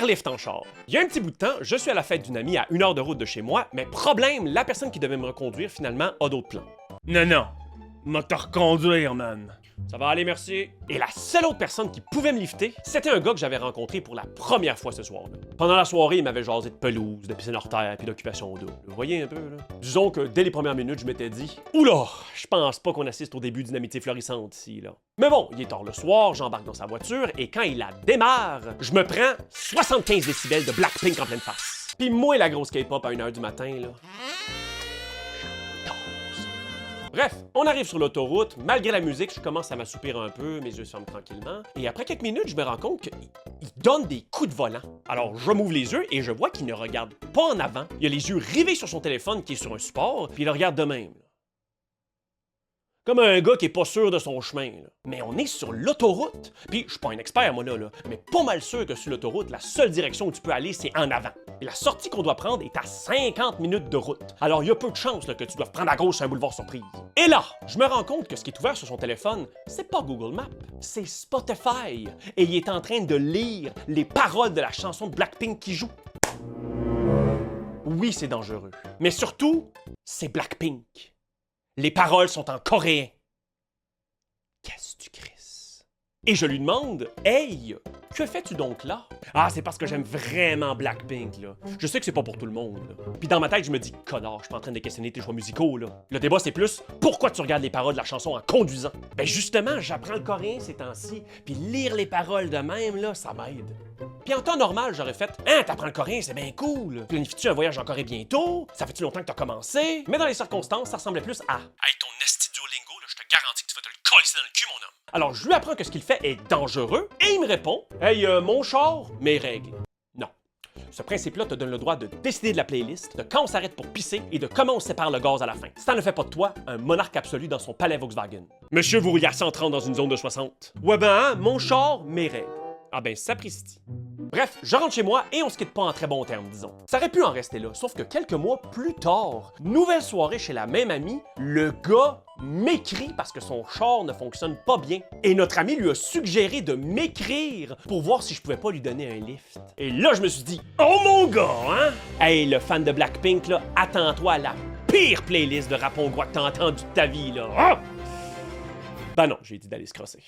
Airlift en char. Il y a un petit bout de temps, je suis à la fête d'une amie à 1 heure de route de chez moi, mais problème, la personne qui devait me reconduire finalement a d'autres plans. Non, m'a te reconduire, man. Ça va aller, merci. Et la seule autre personne qui pouvait me lifter, c'était un gars que j'avais rencontré pour la première fois ce soir-là. Pendant la soirée, il m'avait jasé de pelouse, de piscine hors terre puis d'occupation double. Vous voyez un peu, là? Disons que dès les premières minutes, je m'étais dit « Oula, je pense pas qu'on assiste au début d'une amitié florissante ici, là. » Mais bon, il est tard le soir, j'embarque dans sa voiture et quand il la démarre, je me prends 75 décibels de Blackpink en pleine face. Puis moi, la grosse K-pop à 1h du matin, là. Bref, on arrive sur l'autoroute, malgré la musique, je commence à m'assoupir un peu, mes yeux se ferment tranquillement, et après quelques minutes, je me rends compte qu'il donne des coups de volant. Alors, je m'ouvre les yeux et je vois qu'il ne regarde pas en avant. Il a les yeux rivés sur son téléphone qui est sur un support, puis il le regarde de même. Comme un gars qui est pas sûr de son chemin. Là. Mais on est sur l'autoroute. Puis, je suis pas un expert, moi, là, mais pas mal sûr que sur l'autoroute, la seule direction où tu peux aller, c'est en avant. Et la sortie qu'on doit prendre est à 50 minutes de route. Alors, il y a peu de chances là, que tu doives prendre à gauche sur un boulevard surprise. Et là, je me rends compte que ce qui est ouvert sur son téléphone, c'est pas Google Maps, c'est Spotify. Et il est en train de lire les paroles de la chanson de Blackpink qui joue. Oui, c'est dangereux. Mais surtout, c'est Blackpink. Les paroles sont en coréen. Qu'est-ce que tu crisses? Et je lui demande, « Hey, que fais-tu donc là? » Ah, c'est parce que j'aime vraiment Blackpink, là. Je sais que c'est pas pour tout le monde, là. Puis dans ma tête, je me dis, connard, je suis pas en train de questionner tes choix musicaux, là. Le débat, c'est plus, pourquoi tu regardes les paroles de la chanson en conduisant? Ben justement, j'apprends le coréen ces temps-ci, puis lire les paroles de même, là, ça m'aide. Puis en temps normal, j'aurais fait « Hein, t'apprends le coréen, c'est bien cool! Planifies-tu un voyage en Corée bientôt? Ça fait-tu longtemps que t'as commencé? » Mais dans les circonstances, ça ressemblait plus à « Hey, ton esti Duolingo, là, je te garantis que tu vas te le coller dans le cul, mon homme! » Alors, je lui apprends que ce qu'il fait est dangereux, et il me répond « Hey, mon char, mes règles. » Non. Ce principe-là te donne le droit de décider de la playlist, de quand on s'arrête pour pisser et de comment on sépare le gaz à la fin. Ça ne fait pas de toi un monarque absolu dans son palais Volkswagen. Monsieur, vous roulez à 130 dans une zone de 60. Ouais ben, hein, mon char, mes règles. Ah ben, sapristi. Bref, je rentre chez moi et on se quitte pas en très bons termes, disons. Ça aurait pu en rester là, sauf que quelques mois plus tard, nouvelle soirée chez la même amie, le gars m'écrit parce que son char ne fonctionne pas bien. Et notre ami lui a suggéré de m'écrire pour voir si je pouvais pas lui donner un lift. Et là, je me suis dit, oh mon gars, hein? Hey, le fan de Blackpink, là, attends-toi à la pire playlist de rap hongrois que t'as entendu de ta vie, là. Ah! Ben non, j'ai dit d'aller se crosser.